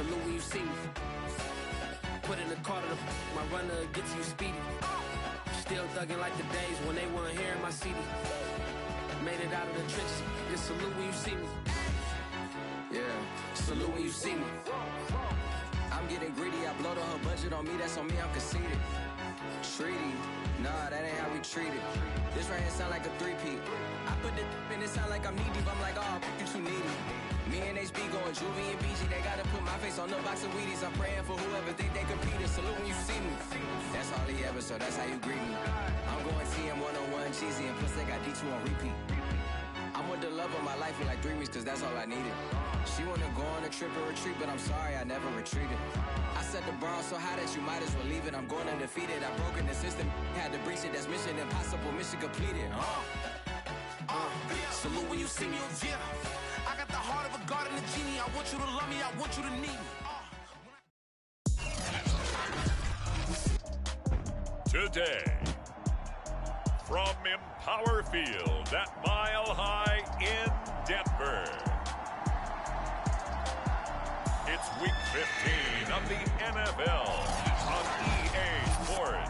salute when you see me. Put in the car to my runner gets you speedy. Still thugging like the days when they weren't hearing my CD. Made it out of the trenches, just salute when you see me. Yeah, salute when you see me. I'm getting greedy, I blow the whole budget on me, that's on me, I'm conceited. Treaty, nah, that ain't how we treat it. This right here sound like a three-peat. I put the in it sound like I'm knee deep, I'm like, oh, you too needy. Me and HB going Juvie and BG, they gotta put my face on the box of Wheaties. I'm praying for whoever think they competed. Salute when you see me. That's all he ever, so that's how you greet me. I'm going TM 101 cheesy, and plus they got D2 on repeat. I'm with the love of my life for like 3 weeks, cause that's all I needed. She wanna go on a trip and retreat, but I'm sorry, I never retreated. I set the bar so high that you might as well leave it. I'm going undefeated, I've broken the system, had to breach it. That's mission impossible, mission completed. Salute when you see me. Yeah, I got the heart of a god and a genie. I want you to love me, I want you to need me. Today, from Empower Field at Mile High in Denver, it's Week 15 of the NFL on EA Sports.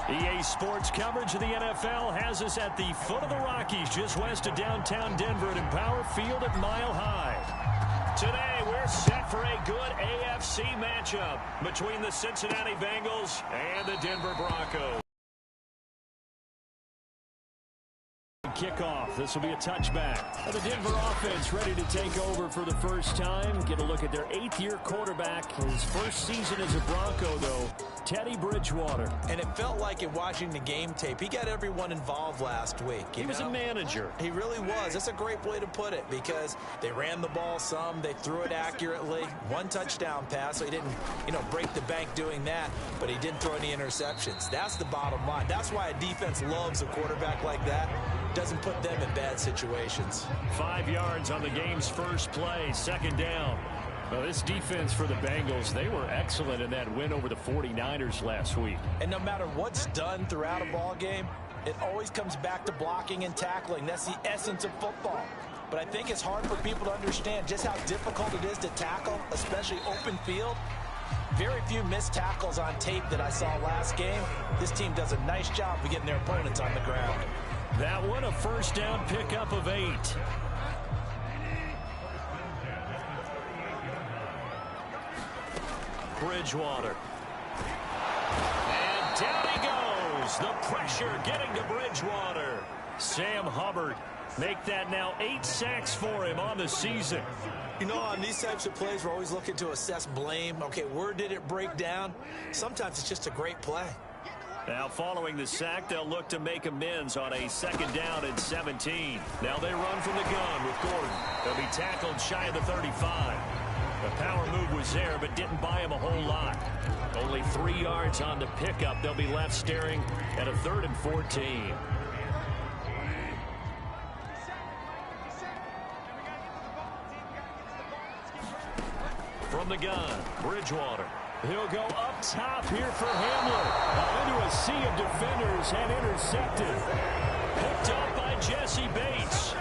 EA Sports coverage of the NFL has us at the foot of the Rockies, just west of downtown Denver at Empower Field at Mile High. Today, we're set for a good AFC matchup between the Cincinnati Bengals and the Denver Broncos. Kickoff. This will be a touchback. The Denver offense ready to take over for the first time. Get a look at their 8th-year quarterback. His first season as a Bronco, though, Teddy Bridgewater. And it felt like in watching the game tape, he got everyone involved last week. He was a manager. He really was. That's a great way to put it because they ran the ball some. They threw it accurately. 1 touchdown pass, so he didn't, break the bank doing that, but he didn't throw any interceptions. That's the bottom line. That's why a defense loves a quarterback like that. Doesn't put them in bad situations. 5 yards on the game's first play, 2nd down. Well, this defense for the Bengals, they were excellent in that win over the 49ers last week. And no matter what's done throughout a ball game, it always comes back to blocking and tackling. That's the essence of football. But I think it's hard for people to understand just how difficult it is to tackle, especially open field. Very few missed tackles on tape that I saw last game. This team does a nice job of getting their opponents on the ground. That one, a first down pickup of 8. Bridgewater. And down he goes. The pressure getting to Bridgewater. Sam Hubbard. Make that now 8 sacks for him on the season. On these types of plays, we're always looking to assess blame. Okay, where did it break down? Sometimes it's just a great play. Now, following the sack, they'll look to make amends on a 2nd down and 17. Now they run from the gun with Gordon. They'll be tackled shy of the 35. The power move was there, but didn't buy him a whole lot. Only 3 yards on the pickup. They'll be left staring at a 3rd and 14. From the gun, Bridgewater. He'll go up top here for Hamler. Into a sea of defenders and intercepted. Picked up by Jesse Bates.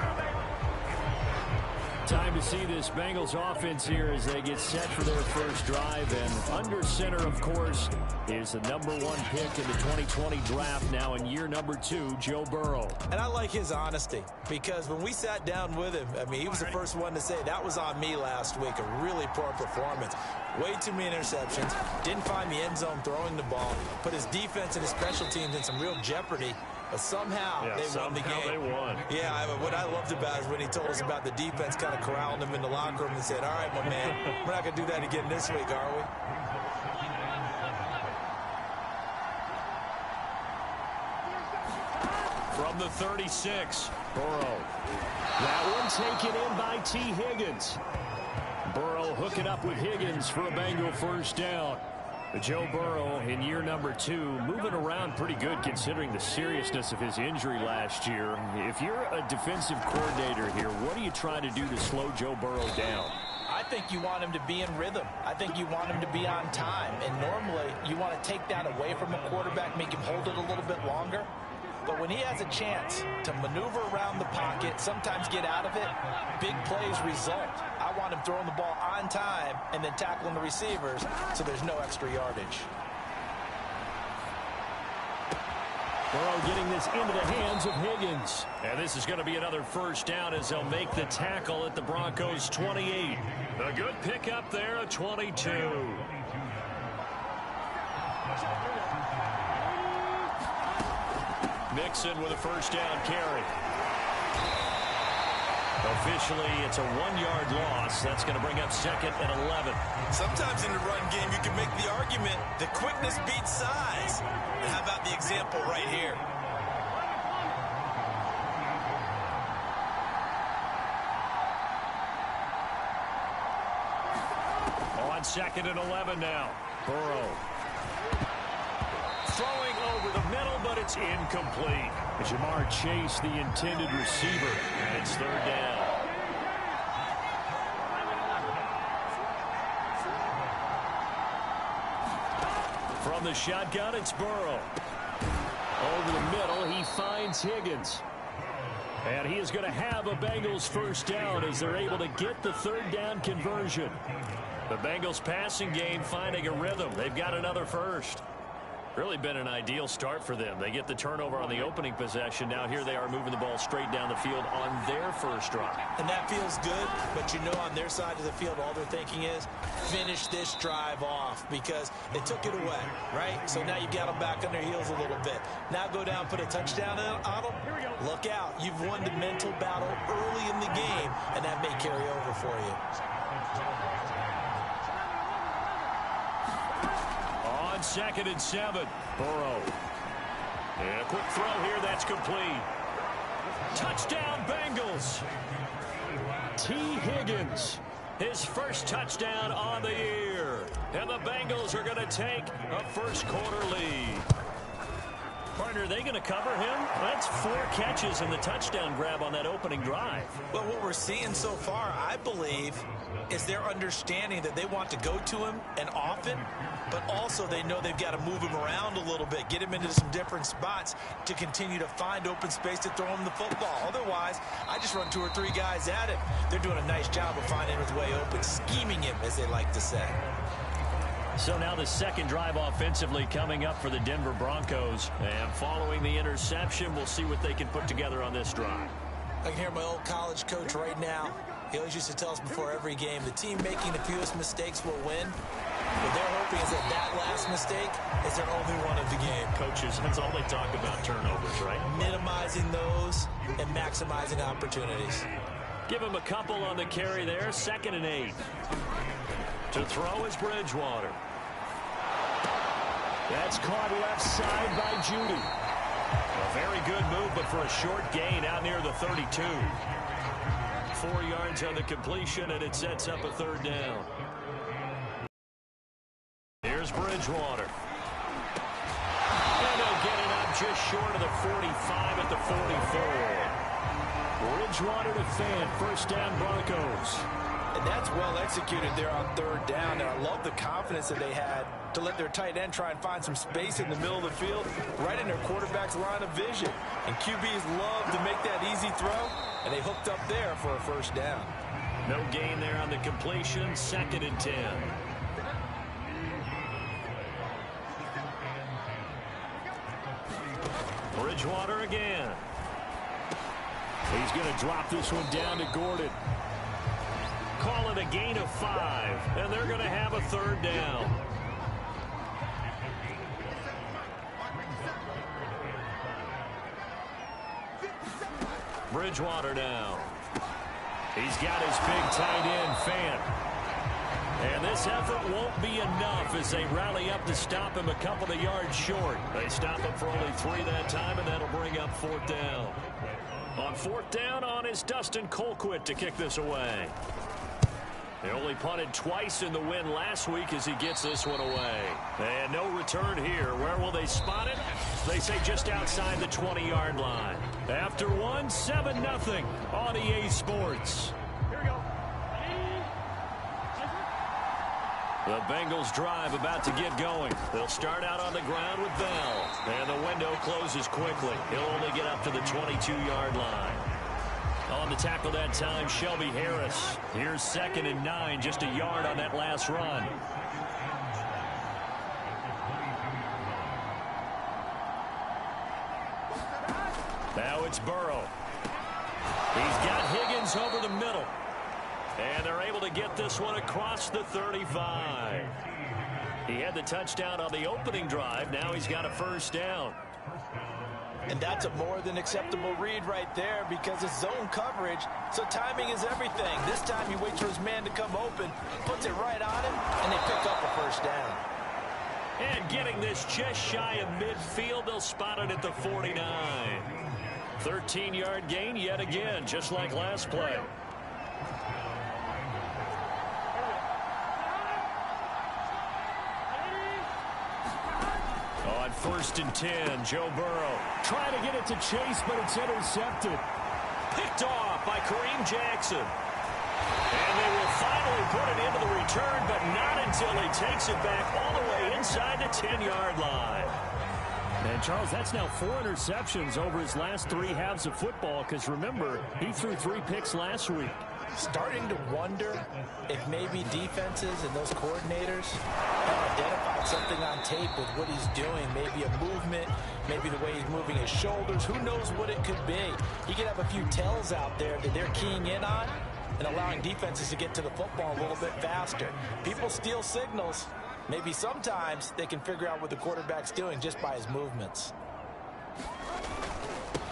Time to see this Bengals offense here as they get set for their first drive. And under center, of course, is the #1 pick in the 2020 draft, now in year number 2, Joe Burrow. And I like his honesty because when we sat down with him, he was the first one to say that was on me last week, a really poor performance. Way too many interceptions, didn't find the end zone throwing the ball, put his defense and his special teams in some real jeopardy. But somehow they won the game. They won. Yeah, what I loved about it is when he told us about the defense kind of corralling him in the locker room and said, all right, my man, we're not going to do that again this week, are we? From the 36, Burrow. That one taken in by T. Higgins. Burrow hooking up with Higgins for a Bengal first down. Joe Burrow in year number 2, moving around pretty good considering the seriousness of his injury last year. If you're a defensive coordinator here, what are you trying to do to slow Joe Burrow down? I think you want him to be in rhythm. I think you want him to be on time. And normally you want to take that away from a quarterback, make him hold it a little bit longer. But when he has a chance to maneuver around the pocket, sometimes get out of it, big plays result. I I want him throwing the ball on time and then tackling the receivers so there's no extra yardage. Burrow getting this into the hands of Higgins. And this is going to be another first down as they'll make the tackle at the Broncos' 28. A good pickup there, a 22. Mixon with a first down carry. Officially, it's a 1-yard loss. That's going to bring up 2nd and 11. Sometimes in the run game, you can make the argument that quickness beats size. And how about the example right here? On 2nd and 11 now. Burrow. Throwing over the middle, but it's incomplete. Jamar Chase, the intended receiver, and it's 3rd down. From the shotgun, it's Burrow. Over the middle, he finds Higgins. And he is going to have a Bengals first down as they're able to get the 3rd down conversion. The Bengals passing game finding a rhythm. They've got another first. Really been an ideal start for them. They get the turnover on the opening possession. Now here they are moving the ball straight down the field on their first drive. And that feels good, but you know on their side of the field all they're thinking is finish this drive off because they took it away, right? So now you've got them back on their heels a little bit. Now go down, put a touchdown on them. Look out. You've won the mental battle early in the game, and that may carry over for you. On 2nd and 7, Burrow. And a quick throw here, that's complete. Touchdown, Bengals. T. Higgins, his first touchdown on the year. And the Bengals are going to take a first-quarter lead. Partner, are they going to cover him? That's 4 catches and the touchdown grab on that opening drive. Well, what we're seeing so far, I believe, is their understanding that they want to go to him and often, but also they know they've got to move him around a little bit, get him into some different spots to continue to find open space to throw him the football. Otherwise, I just run 2 or 3 guys at him. They're doing a nice job of finding his way open, scheming him, as they like to say. So now the second drive offensively coming up for the Denver Broncos. And following the interception, we'll see what they can put together on this drive. I can hear my old college coach right now. He always used to tell us before every game, the team making the fewest mistakes will win. What they're hoping is that last mistake is their only one of the game. Coaches, that's all they talk about, turnovers, right? Minimizing those and maximizing opportunities. Give him a couple on the carry there, 2nd and 8. To throw is Bridgewater. That's caught left side by Judy. A very good move, but for a short gain out near the 32. 4 yards on the completion, and it sets up a 3rd down. Here's Bridgewater. And they'll get it up just short of the 45 at the 44. Bridgewater to Fan, first down Broncos. And that's well executed there on 3rd down. And I love the confidence that they had to let their tight end try and find some space in the middle of the field, right in their quarterback's line of vision. And QBs love to make that easy throw, and they hooked up there for a first down. No gain there on the completion, 2nd and 10. Bridgewater again. He's going to drop this one down to Gordon. Call it a gain of 5, and they're going to have a 3rd down. Bridgewater now. He's got his big tight end, Fan. And this effort won't be enough as they rally up to stop him a couple of yards short. They stop him for only 3 that time, and that'll bring up 4th down. On 4th down on is Dustin Colquitt to kick this away. They only punted twice in the win last week as he gets this one away. And no return here. Where will they spot it? They say just outside the 20-yard line. After one, 7-0 on EA Sports. Here we go. The Bengals drive about to get going. They'll start out on the ground with Bell. And the window closes quickly. He'll only get up to the 22-yard line. On the tackle that time, Shelby Harris. Here's 2nd and 9, just a yard on that last run. Now it's Burrow. He's got Higgins over the middle. And they're able to get this one across the 35. He had the touchdown on the opening drive. Now he's got a first down. And that's a more than acceptable read right there because it's zone coverage, so timing is everything. This time he waits for his man to come open, puts it right on him, and they pick up a first down. And getting this just shy of midfield, they'll spot it at the 49. 13-yard gain yet again, just like last play. On 1st and 10, Joe Burrow trying to get it to Chase, but it's intercepted. Picked off by Kareem Jackson. And they will finally put it into the return, but not until he takes it back all the way inside the 10-yard line. And, Charles, that's now 4 interceptions over his last 3 halves of football, because, remember, he threw 3 picks last week. Starting to wonder if maybe defenses and those coordinators have identified something on tape with what he's doing. Maybe a movement, maybe the way he's moving his shoulders. Who knows what it could be? He could have a few tells out there that they're keying in on and allowing defenses to get to the football a little bit faster. People steal signals. Maybe sometimes they can figure out what the quarterback's doing just by his movements.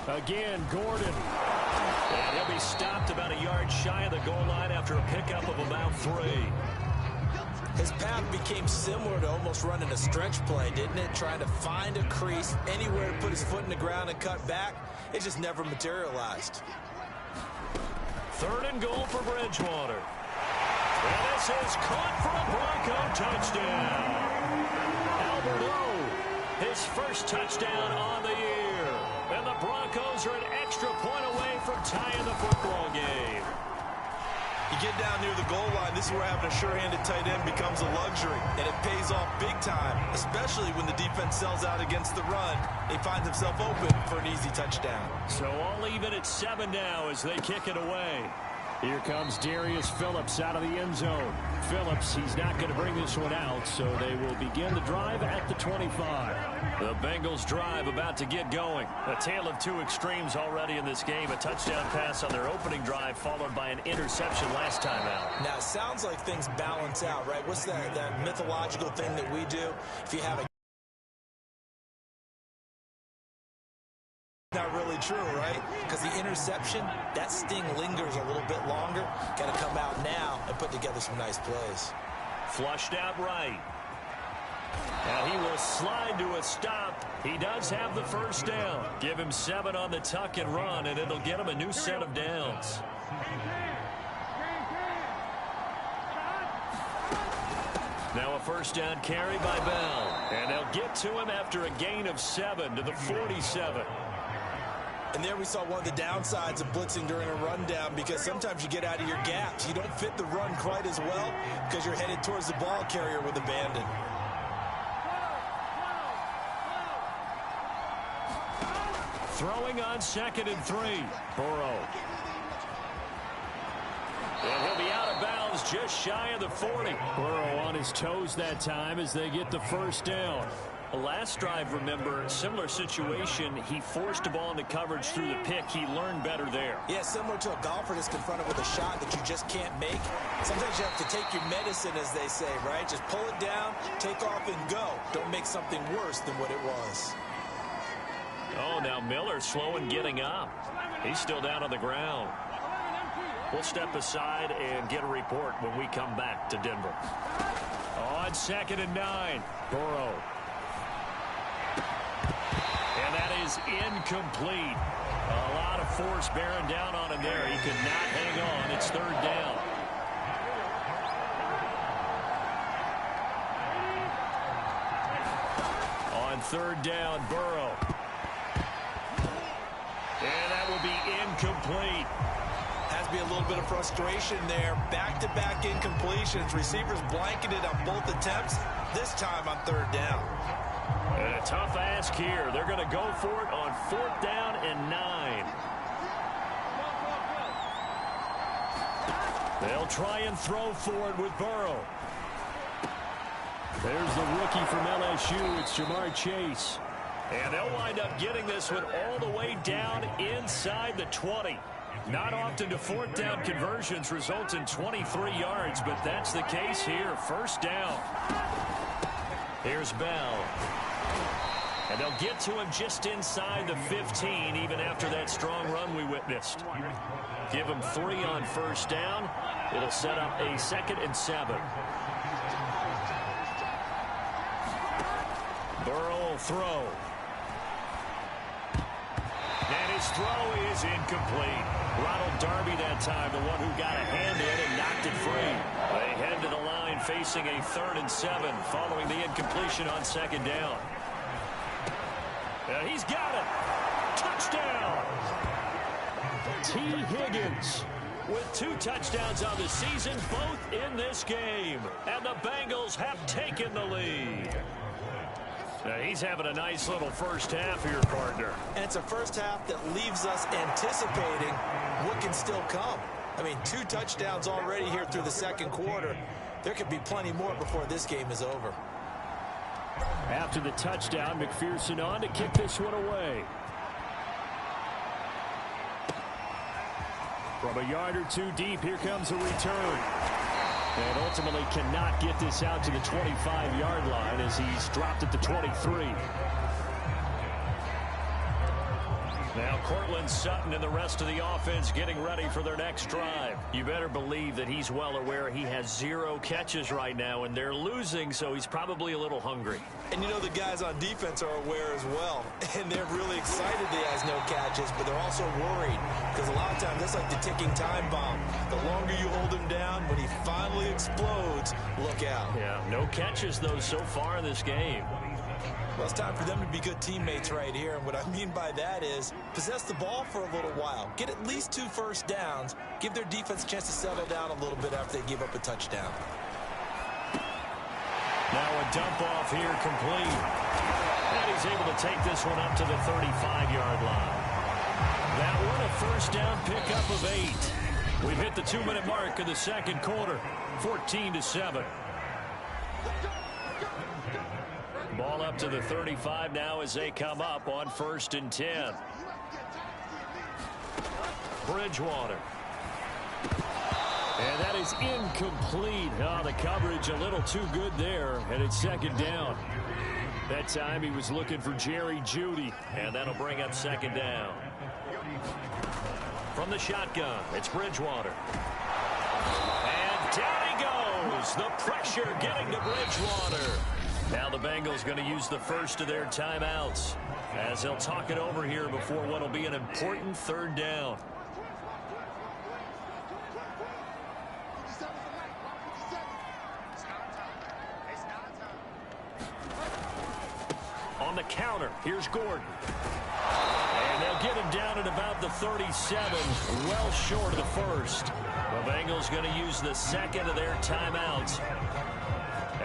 Again, Gordon. And he'll be stopped about a yard shy of the goal line after a pickup of about 3. His path became similar to almost running a stretch play, didn't it? Trying to find a crease, anywhere to put his foot in the ground and cut back. It just never materialized. 3rd and goal for Bridgewater. And this is caught for a Bronco touchdown. Albert O, his first touchdown on the year. And the Broncos are an extra point away from tying the football game. You get down near the goal line, this is where having a sure-handed tight end becomes a luxury. And it pays off big time, especially when the defense sells out against the run. He finds himself open for an easy touchdown. So all even at 7 now as they kick it away. Here comes Darius Phillips out of the end zone. Phillips, he's not going to bring this one out, so they will begin the drive at the 25. The Bengals drive about to get going. A tale of 2 extremes already in this game. A touchdown pass on their opening drive followed by an interception last time out. Now, it sounds like things balance out, right? What's that mythological thing that we do? If you have a not really true, right? Because the interception, that sting lingers a little bit longer. Got to come out now and put together some nice plays. Flushed out right. Now he will slide to a stop. He does have the first down. Give him 7 on the tuck and run, and it'll get him a new set of downs. Now a first down carry by Bell. And they'll get to him after a gain of 7 to the 47. And there we saw one of the downsides of blitzing during a rundown, because sometimes you get out of your gaps. You don't fit the run quite as well because you're headed towards the ball carrier with abandon. Throwing on 2nd and 3. Burrow. And he'll be out of bounds just shy of the 40. Burrow on his toes that time as they get the first down. Last drive, remember, similar situation. He forced the ball into coverage through the pick. He learned better there. Yeah, similar to a golfer that's confronted with a shot that you just can't make. Sometimes you have to take your medicine, as they say, right? Just pull it down, take off, and go. Don't make something worse than what it was. Oh, now Miller slow in getting up. He's still down on the ground. We'll step aside and get a report when we come back to Denver. On 2nd and 9, Burrow. And that is incomplete. A lot of force bearing down on him there. He could not hang on. It's 3rd down. On 3rd down, Burrow. And that will be incomplete. Has to be a little bit of frustration there. Back-to-back incompletions. Receivers blanketed on both attempts. This time on 3rd down. And a tough ask here. They're going to go for it on 4th down and 9. They'll try and throw for it with Burrow. There's the rookie from LSU. It's Jamar Chase. And they'll wind up getting this one all the way down inside the 20. Not often do fourth down conversions result in 23 yards, but that's the case here. First down. Here's Bell. And they'll get to him just inside the 15, even after that strong run we witnessed. Give him 3 on first down. It'll set up a 2nd and 7. Burrow will throw. And his throw is incomplete. Ronald Darby that time, the one who got a hand in and knocked it free. They head to the line facing a 3rd and 7 following the incompletion on 2nd down. He's got it. Touchdown. T. Higgins with 2 touchdowns on the season, both in this game. And the Bengals have taken the lead. He's having a nice little first half here, partner. And it's a first half that leaves us anticipating what can still come. I mean, 2 touchdowns already here through the 2nd quarter. There could be plenty more before this game is over. After the touchdown, McPherson on to kick this one away. From a yard or 2 deep, here comes a return. And ultimately cannot get this out to the 25-yard line as he's dropped at the 23. Now Cortland Sutton and the rest of the offense getting ready for their next drive. You better believe that he's well aware he has 0 catches right now, and they're losing, so he's probably a little hungry. And you know the guys on defense are aware as well. And they're really excited that he has no catches, but they're also worried. Because a lot of times that's like the ticking time bomb. The longer you hold him down, when he finally explodes, look out. Yeah, no catches, though, so far in this game. Well, it's time for them to be good teammates right here. And what I mean by that is possess the ball for a little while. Get at least 2 first downs. Give their defense a chance to settle down a little bit after they give up a touchdown. Now a dump off here complete. And he's able to take this one up to the 35-yard line. That one a first down pickup of 8. We've hit the 2-minute mark of the 2nd quarter. 14-7. Ball up to the 35 now as they come up on 1st and 10. Bridgewater. And that is incomplete. Oh, the coverage a little too good there, and it's 2nd down. That time he was looking for Jerry Jeudy, and that'll bring up 2nd down. From the shotgun, it's Bridgewater. And down he goes. The pressure getting to Bridgewater. Now the Bengals going to use the first of their timeouts as they'll talk it over here before what will be an important 3rd down. On the counter, here's Gordon. And they'll get him down at about the 37, well short of the 1st. The Bengals going to use the 2nd of their timeouts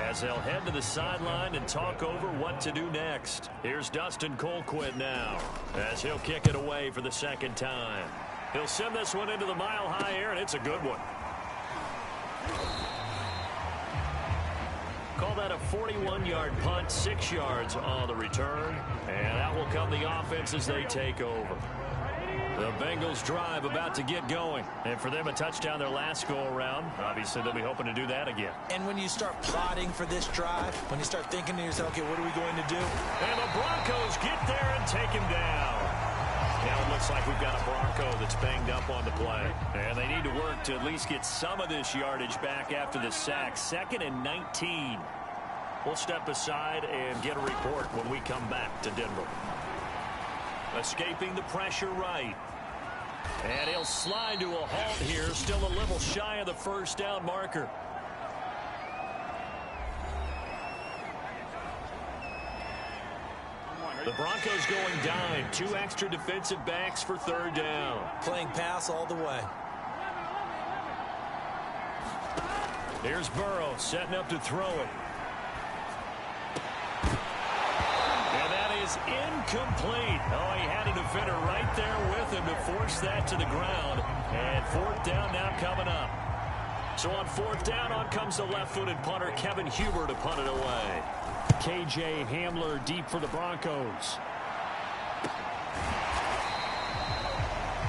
as they'll head to the sideline and talk over what to do next. Here's Dustin Colquitt now as he'll kick it away for the 2nd time. He'll send this one into the mile-high air, and it's a good one. Call that a 41-yard punt, 6 yards on the return. And out will come the offense as they take over. The Bengals drive about to get going. And for them, a touchdown their last go-around. Obviously, they'll be hoping to do that again. And when you start plotting for this drive, when you start thinking to yourself, okay, what are we going to do? And the Broncos get there and take him down. Now it looks like we've got a Bronco that's banged up on the play. And they need to work to at least get some of this yardage back after the sack. 2nd and 19. We'll step aside and get a report when we come back to Denver. Escaping the pressure right. And he'll slide to a halt here. Still a little shy of the 1st down marker. The Broncos going dime. 2 extra defensive backs for 3rd down. Playing pass all the way. Here's Burrow setting up to throw it. And that is incomplete. Oh, he had a defender right there with him to force that to the ground. And 4th down now coming up. So on 4th down, on comes the left-footed punter, Kevin Huber, to punt it away. K.J. Hamler deep for the Broncos.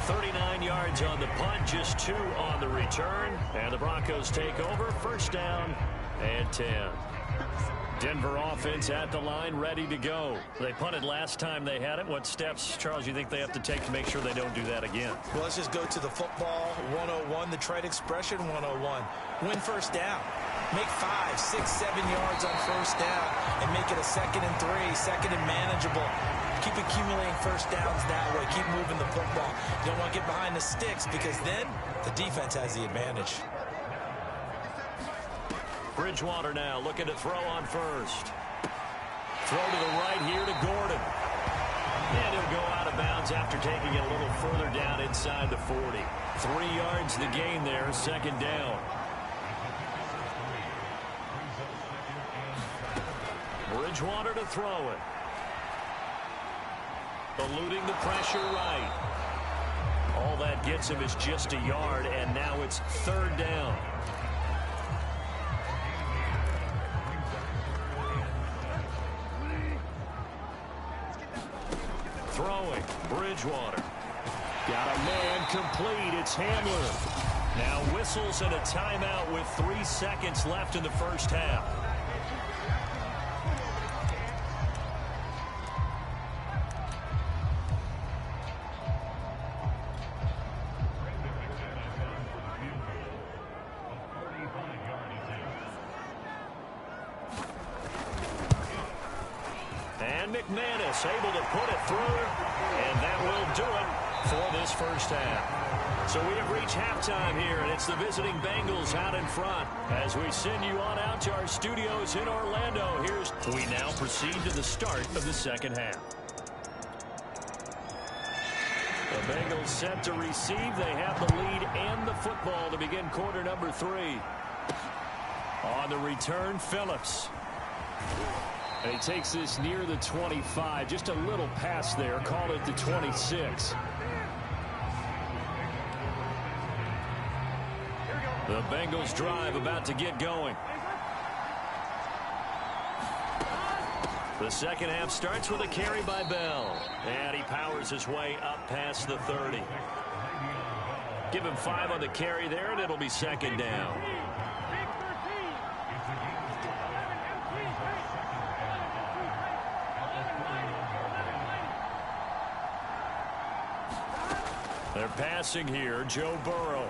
39 yards on the punt, just 2 on the return. And the Broncos take over, 1st down and 10. Denver offense at the line, ready to go. They punted last time they had it. What steps, Charles, you think they have to take to make sure they don't do that again? Well, let's just go to the football 101, the trade expression 101. Win 1st down. Make 5, 6, 7 yards on 1st down and make it a 2nd and 3, 2nd and manageable. Keep accumulating 1st downs that way. Keep moving the football. You don't want to get behind the sticks because then the defense has the advantage. Bridgewater now looking to throw on 1st. Throw to the right here to Gordon. And he'll go out of bounds after taking it a little further down inside the 40. 3 yards the gain there, 2nd down. Bridgewater to throw it. Eluding the pressure right. All that gets him is just a yard, and now it's 3rd down. Throwing, Bridgewater. Got a man complete, it's Hamler. Now whistles and a timeout with 3 seconds left in the 1st half. McManus able to put it through, and that will do it for this 1st half. So we have reached halftime here, and it's the visiting Bengals out in front. As we send you on out to our studios in Orlando, we now proceed to the start of the 2nd half. The Bengals set to receive. They have the lead and the football to begin quarter number 3. On the return, Phillips. And he takes this near the 25. Just a little pass there. Call it the 26. The Bengals drive about to get going. The 2nd half starts with a carry by Bell. And he powers his way up past the 30. Give him 5 on the carry there, and it'll be 2nd down. They're passing here. Joe Burrow.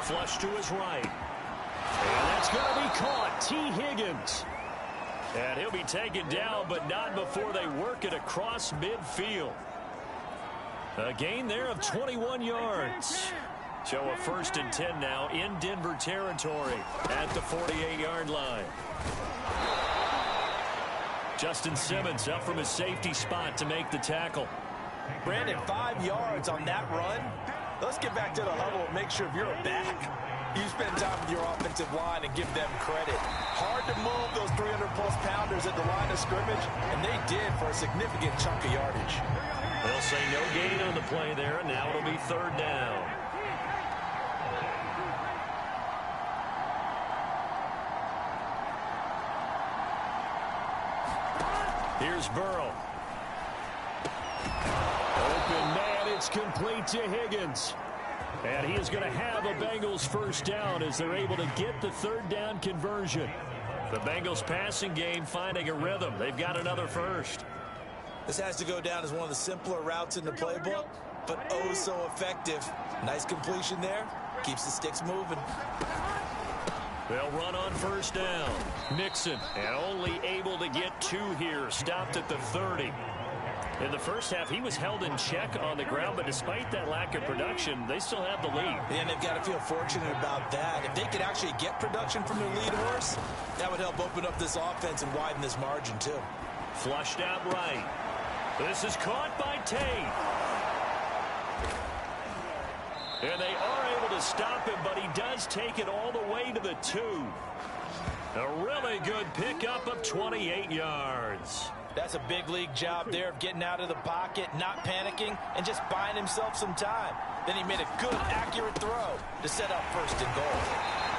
Flush to his right. And that's going to be caught. T. Higgins. And he'll be taken down, but not before they work it across midfield. A gain there of 21 yards. So a 1st and 10 now in Denver territory at the 48-yard line. Justin Simmons up from his safety spot to make the tackle. Brandon, 5 yards on that run. Let's get back to the huddle and make sure if you're a back, you spend time with your offensive line and give them credit. Hard to move those 300-plus pounders at the line of scrimmage, and they did for a significant chunk of yardage. They'll say no gain on the play there, and now it'll be 3rd down. Here's Burrow. Open man, it's complete to Higgins. And he is going to have a Bengals 1st down as they're able to get the 3rd down conversion. The Bengals passing game finding a rhythm. They've got another 1st. This has to go down as one of the simpler routes in the playbook, but oh so effective. Nice completion there. Keeps the sticks moving. They'll run on 1st down. Nixon, and only able to get 2 here. Stopped at the 30. In the 1st half, he was held in check on the ground, but despite that lack of production, they still have the lead. And they've got to feel fortunate about that. If they could actually get production from their lead horse, that would help open up this offense and widen this margin, too. Flushed out right. This is caught by Tate. And they are able to stop him, but he does take it all the way to the 2. A really good pickup of 28 yards. That's a big league job there of getting out of the pocket, not panicking, and just buying himself some time. Then he made a good, accurate throw to set up 1st and goal.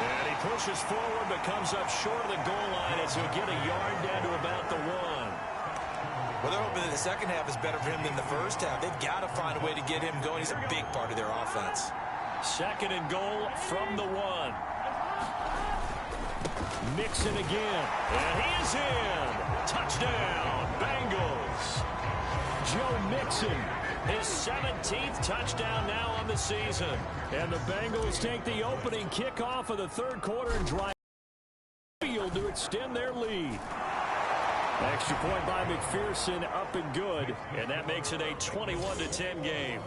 And he pushes forward but comes up short of the goal line as he'll get a yard down to about the 1. Well, they're hoping that the second half is better for him than the first half. They've got to find a way to get him going. He's a big part of their offense. 2nd and goal from the 1. Mixon again. And he is in. Touchdown, Bengals. Joe Mixon, his 17th touchdown now on the season. And the Bengals take the opening kickoff of the 3rd quarter and drive field to extend their lead. Extra point by McPherson, up and good. And that makes it a 21-10 game.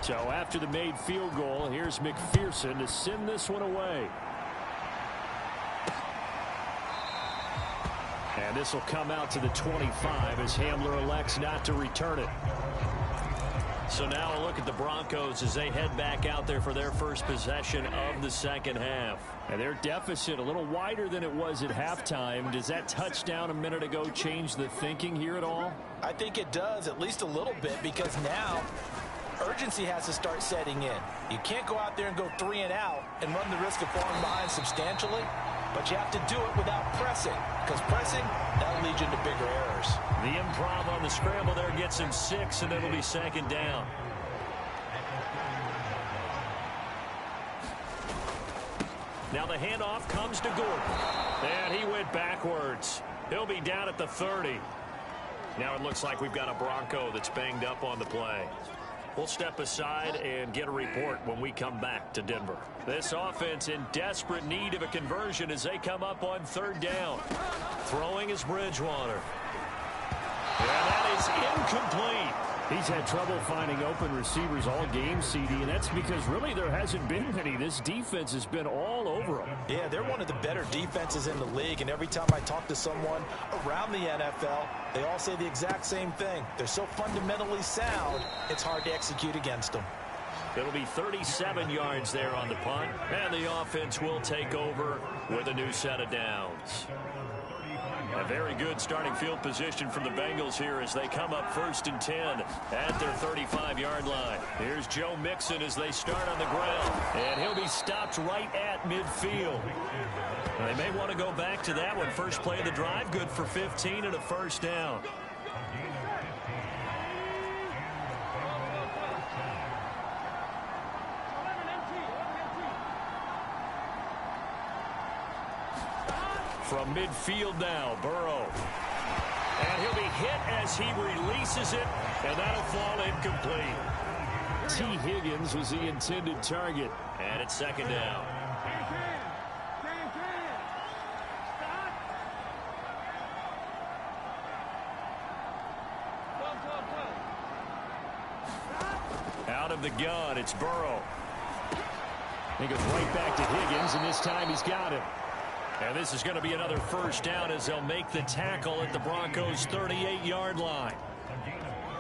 So after the made field goal, here's McPherson to send this one away. And this will come out to the 25 as Hamler elects not to return it. So now a look at the Broncos as they head back out there for their first possession of the second half. And their deficit a little wider than it was at halftime. Does that touchdown a minute ago change the thinking here at all? I think it does, at least a little bit, because now urgency has to start setting in. You can't go out there and go 3 and out and run the risk of falling behind substantially, but you have to do it without pressing, because pressing, that'll lead you into bigger errors. The improv on the scramble there gets him 6, and it'll be 2nd down. Now the handoff comes to Gordon, and he went backwards. He'll be down at the 30. Now it looks like we've got a Bronco that's banged up on the play. We'll step aside and get a report when we come back to Denver. This offense in desperate need of a conversion as they come up on 3rd down. Throwing is Bridgewater. And that is incomplete. He's had trouble finding open receivers all game, CD, and that's because really there hasn't been many. This defense has been all over them. Yeah, they're one of the better defenses in the league, and every time I talk to someone around the NFL, they all say the exact same thing. They're so fundamentally sound, it's hard to execute against them. It'll be 37 yards there on the punt, and the offense will take over with a new set of downs. A very good starting field position from the Bengals here as they come up 1st and 10 at their 35-yard line. Here's Joe Mixon as they start on the ground, and he'll be stopped right at midfield. They may want to go back to that one. First play of the drive, good for 15 and a 1st down. From midfield now, Burrow. And he'll be hit as he releases it, and that'll fall incomplete. T. Higgins was the intended target. And it's 2nd down. Out of the gun, it's Burrow. He goes right back to Higgins, and this time he's got it. And this is going to be another 1st down as they'll make the tackle at the Broncos' 38-yard line.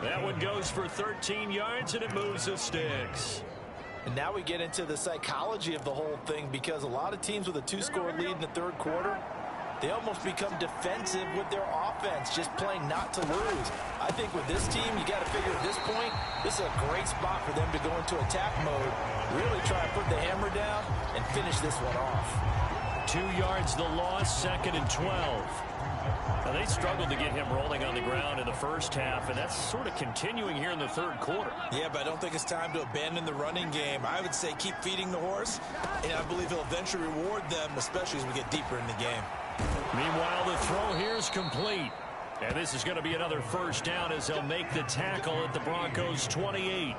That one goes for 13 yards, and it moves the sticks. And now we get into the psychology of the whole thing, because a lot of teams with a 2-score lead in the 3rd quarter, they almost become defensive with their offense, just playing not to lose. I think with this team, you got to figure at this point, this is a great spot for them to go into attack mode, really try and put the hammer down and finish this one off. 2 yards the loss, 2nd and 12. Now they struggled to get him rolling on the ground in the first half, and that's sort of continuing here in the 3rd quarter. Yeah, but I don't think it's time to abandon the running game. I would say keep feeding the horse, and I believe he'll eventually reward them, especially as we get deeper in the game. Meanwhile, the throw here is complete. And this is going to be another 1st down as they'll make the tackle at the Broncos' 28.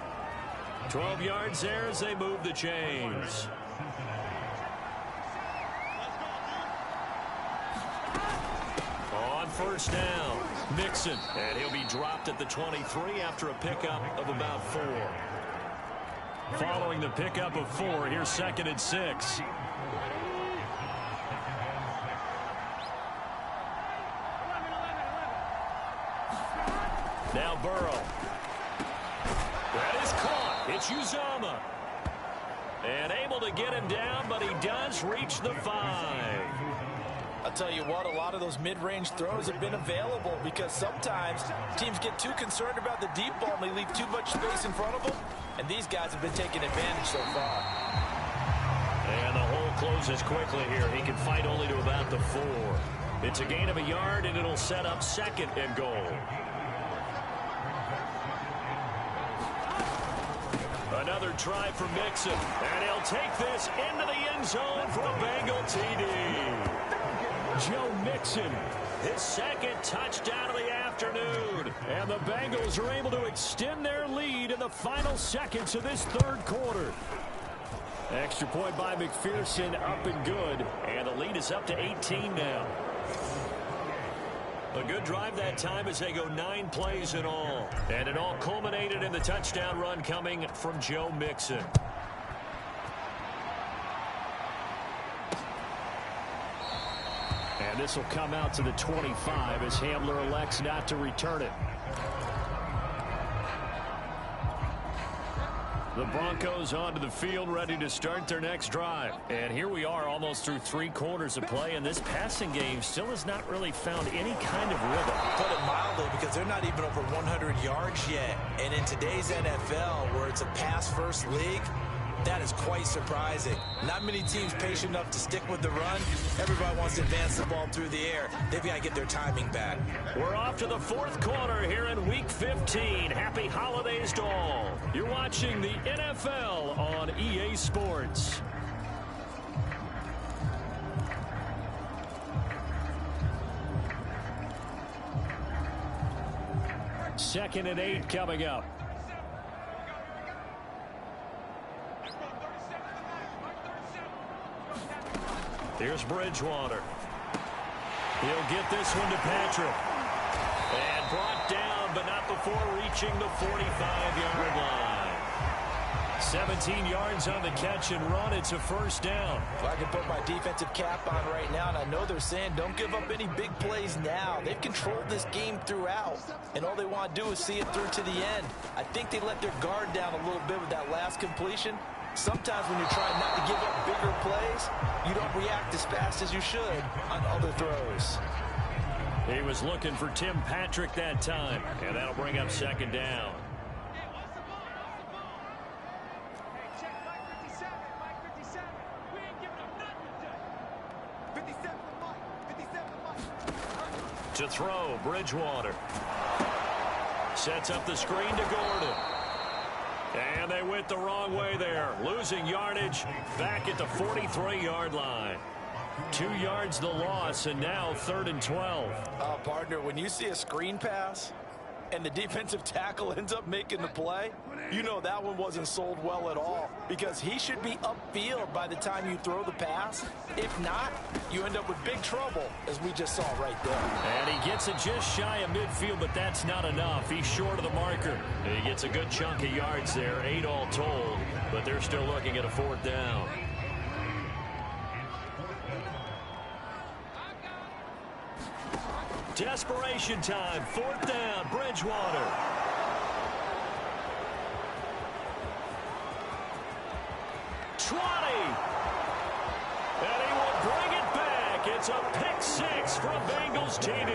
12 yards there as they move the chains. On 1st down, Mixon. And he'll be dropped at the 23 after a pickup of about 4. Following the pickup of 4, here's 2nd and 6. Now Burrow. That is caught. It's Uzomah. And able to get him down, but he does reach the 5. I'll tell you what, a lot of those mid-range throws have been available because sometimes teams get too concerned about the deep ball and they leave too much space in front of them, and these guys have been taking advantage so far. And the hole closes quickly here. He can fight only to about the 4. It's a gain of a yard, and it'll set up 2nd and goal. Another try for Mixon, and he'll take this into the end zone for a Bengal TD. Joe Mixon, his 2nd touchdown of the afternoon. And the Bengals are able to extend their lead in the final seconds of this 3rd quarter. Extra point by McPherson, up and good. And the lead is up to 18 now. A good drive that time as they go 9 plays in all. And it all culminated in the touchdown run coming from Joe Mixon. And this will come out to the 25 as Hamler elects not to return it. The Broncos onto the field, ready to start their next drive. And here we are almost through 3 quarters of play, and this passing game still has not really found any kind of rhythm. Put it mildly, because they're not even over 100 yards yet. And in today's NFL, where it's a pass-first league, that is quite surprising. Not many teams patient enough to stick with the run. Everybody wants to advance the ball through the air. They've got to get their timing back. We're off to the 4th quarter here in Week 15. Happy holidays to all. You're watching the NFL on EA Sports. Second and 8 coming up. Here's Bridgewater. He'll get this one to Patrick. And brought down, but not before reaching the 45-yard line. 17 yards on the catch and run. It's a 1st down. Well, I can put my defensive cap on right now, and I know they're saying don't give up any big plays now. They've controlled this game throughout, and all they want to do is see it through to the end. I think they let their guard down a little bit with that last completion. Sometimes when you're trying not to give up bigger plays, you don't react as fast as you should on other throws. He was looking for Tim Patrick that time, and that'll bring up 2nd down. To throw, Bridgewater. Sets up the screen to Gordon. And they went the wrong way there. Losing yardage back at the 43-yard line. 2 yards the loss, and now 3rd and 12. Partner, when you see a screen pass and the defensive tackle ends up making the play, you know that one wasn't sold well at all, because he should be upfield by the time you throw the pass. If not, you end up with big trouble, as we just saw right there. And he gets it just shy of midfield, but that's not enough. He's short of the marker. He gets a good chunk of yards there, 8 all told, but they're still looking at a 4th down. Desperation time, 4th down, Bridgewater. And he will bring it back. It's a pick 6 from Bengals TD.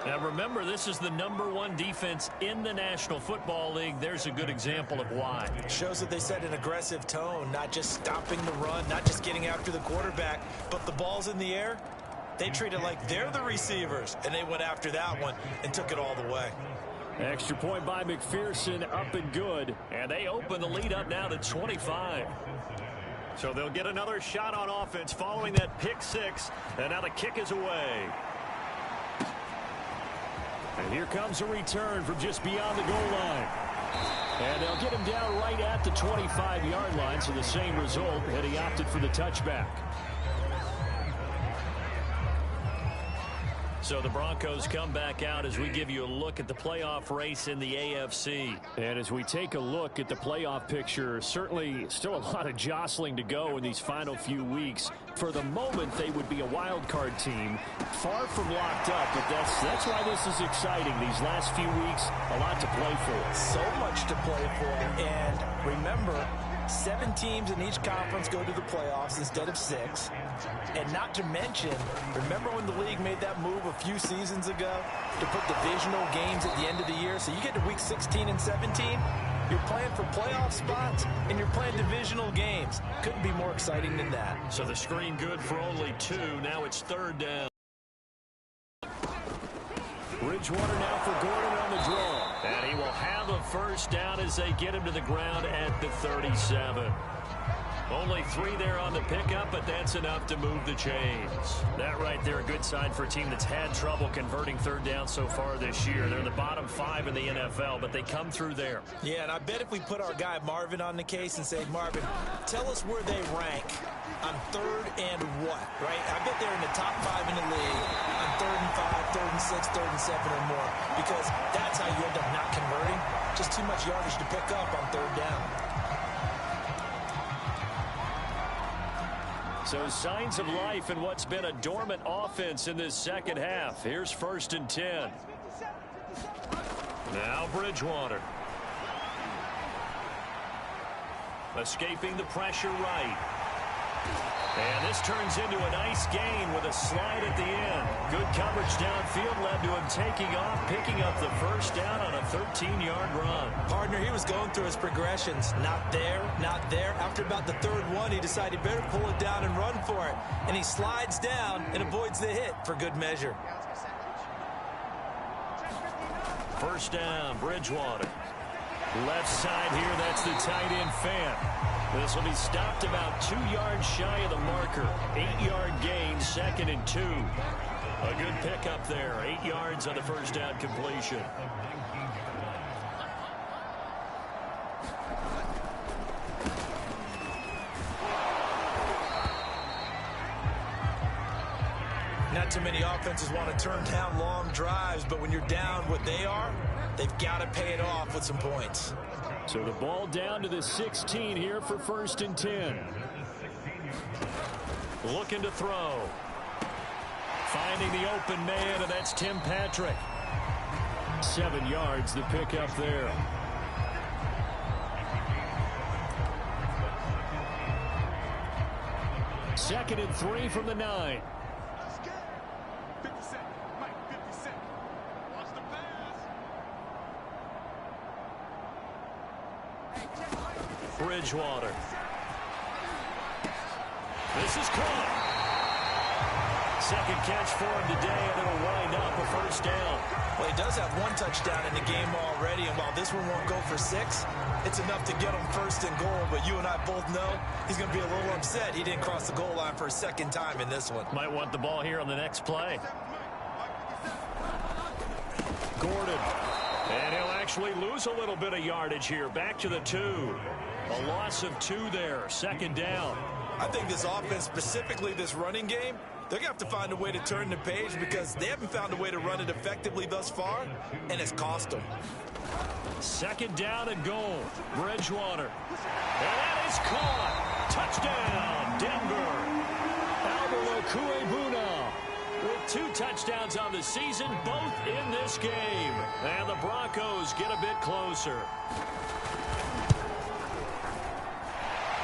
Now remember, this is the #1 defense in the National Football League. There's a good example of why. Shows that they set an aggressive tone, not just stopping the run, not just getting after the quarterback, but the ball's in the air. They treat it like they're the receivers, and they went after that one and took it all the way. Extra point by McPherson, up and good. And they open the lead up now to 25. So they'll get another shot on offense following that pick 6. And now the kick is away. And here comes a return from just beyond the goal line. And they'll get him down right at the 25-yard line. So the same result, and he opted for the touchback. So the Broncos come back out as we give you a look at the playoff race in the AFC. And as we take a look at the playoff picture, certainly still a lot of jostling to go in these final few weeks. For the moment, they would be a wild card team, far from locked up, but that's why this is exciting. These last few weeks, a lot to play for. So much to play for. And remember, 7 teams in each conference go to the playoffs instead of 6. And not to mention, remember when the league made that move a few seasons ago to put divisional games at the end of the year? So you get to week 16 and 17, you're playing for playoff spots, and you're playing divisional games. Couldn't be more exciting than that. So the screen good for only 2. Now it's 3rd down. Bridgewater now for Gordon on the draw. And he will have a first down as they get him to the ground at the 37. Only 3 there on the pickup, but that's enough to move the chains. That right there, a good sign for a team that's had trouble converting 3rd down so far this year. They're in the bottom 5 in the NFL, but they come through there. Yeah, and I bet if we put our guy Marvin on the case and say, Marvin, tell us where they rank on 3rd and what, right? I bet they're in the top 5 in the league on 3rd and 5, 3rd and 6, 3rd and 7 or more, because that's how you end up not converting. Just too much yardage to pick up on 3rd down. So signs of life in what's been a dormant offense in this second half. Here's 1st and 10. Now Bridgewater. Escaping the pressure right. And this turns into a nice gain with a slide at the end. Good coverage downfield led to him taking off, picking up the first down on a 13-yard run. Partner, he was going through his progressions. Not there, not there. After about the 3rd one, he decided he better pull it down and run for it. And he slides down and avoids the hit for good measure. First down, Bridgewater. Left side here, that's the tight end Fant. This will be stopped about 2 yards shy of the marker. 8-yard gain, 2nd and 2. A good pickup there. 8 yards on the first down completion. Not too many offenses want to turn down long drives, but when you're down what they are, they've got to pay it off with some points. So the ball down to the 16 here for 1st and 10. Looking to throw. Finding the open man, and that's Tim Patrick. 7 yards, the pickup there. Second and 3 from the 9. Bridgewater. This is caught. Second catch for him today, and it'll wind up a first down. Well, he does have 1 touchdown in the game already, and while this one won't go for 6, it's enough to get him 1st and goal. But you and I both know he's going to be a little upset he didn't cross the goal line for a 2nd time in this one. Might want the ball here on the next play. Gordon. And he'll actually lose a little bit of yardage here. Back to the 2. A loss of 2 there. 2nd down. I think this offense, specifically this running game, they're going to have to find a way to turn the page because they haven't found a way to run it effectively thus far, and it's cost them. 2nd down and goal. Bridgewater. And that is caught. Touchdown, Denver. Albert Okuebuna with 2 touchdowns on the season, both in this game. And the Broncos get a bit closer.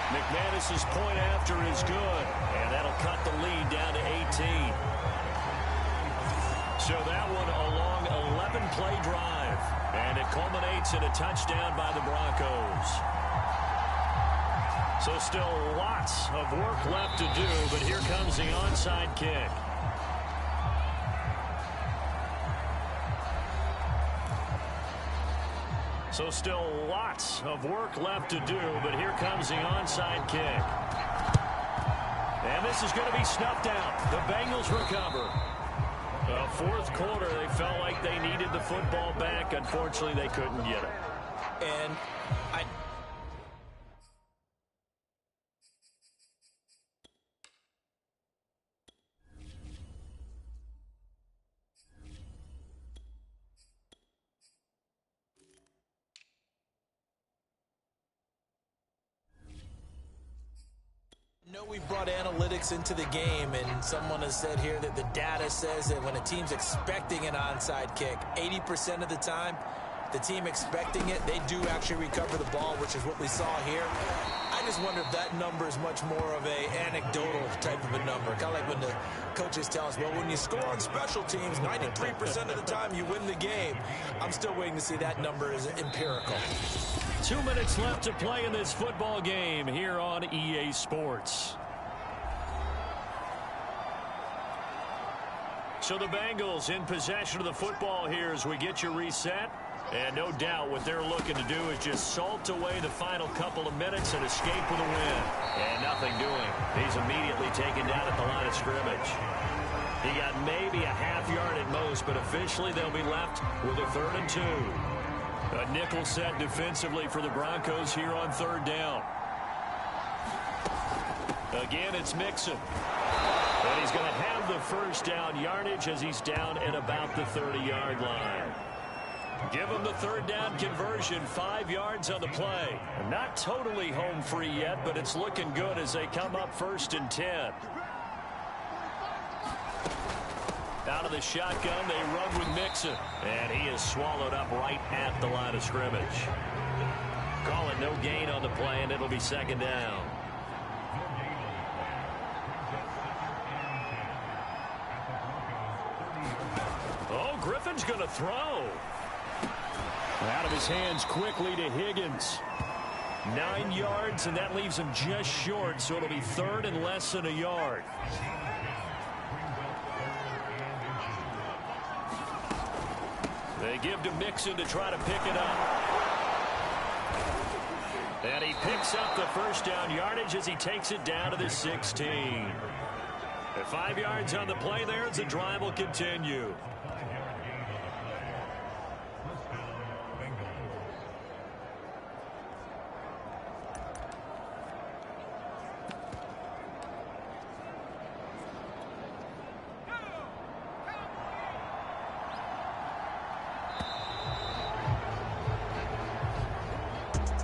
McManus's point after is good, and that'll cut the lead down to 18. So that one a long 11-play drive, and it culminates in a touchdown by the Broncos. So still lots of work left to do, but here comes the onside kick. So still lots of work left to do, but here comes the onside kick. And this is going to be snuffed out. The Bengals recover. 4th quarter, they felt like they needed the football back. Unfortunately, they couldn't get it. And we brought analytics into the game, and someone has said here that the data says that when a team's expecting an onside kick, 80% of the time, the team expecting it, they do actually recover the ball, which is what we saw here. I just wonder if that number is much more of a anecdotal type of a number. Kind of like when the coaches tell us, well, when you score on special teams, 93% of the time you win the game. I'm still waiting to see that number as empirical. 2 minutes left to play in this football game here on EA Sports. So the Bengals in possession of the football here as we get you reset. And no doubt what they're looking to do is just salt away the final couple of minutes and escape with a win. And nothing doing. He's immediately taken down at the line of scrimmage. He got maybe a half yard at most, but officially they'll be left with a 3rd and 2. A nickel set defensively for the Broncos here on 3rd down. Again, it's Mixon. And he's going to have the first down yardage as he's down at about the 30-yard line. Give him the 3rd down conversion, 5 yards on the play. Not totally home free yet, but it's looking good as they come up 1st and 10. Out of the shotgun, they run with Mixon. And he is swallowed up right at the line of scrimmage. Call it no gain on the play, and it'll be 2nd down. Oh, Griffin's going to throw. Out of his hands quickly to Higgins. 9 yards, and that leaves him just short, so it'll be 3rd and less than a yard. They give to Mixon to try to pick it up. And he picks up the first down yardage as he takes it down to the 16. 5 yards on the play there as the drive will continue.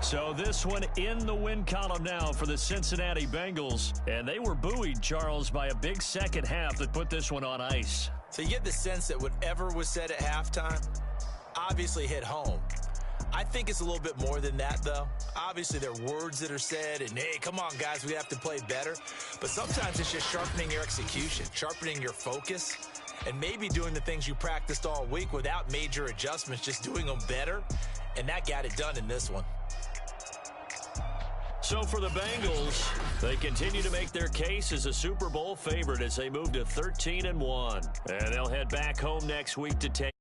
So this one in the win column now for the Cincinnati Bengals. And they were buoyed, Charles, by a big second half that put this one on ice. So you get the sense that whatever was said at halftime obviously hit home. I think it's a little bit more than that, though. Obviously, there are words that are said, and, hey, come on, guys, we have to play better. But sometimes it's just sharpening your execution, sharpening your focus, and maybe doing the things you practiced all week without major adjustments, just doing them better. And that got it done in this one. So for the Bengals, they continue to make their case as a Super Bowl favorite as they move to 13-1. And they'll head back home next week to take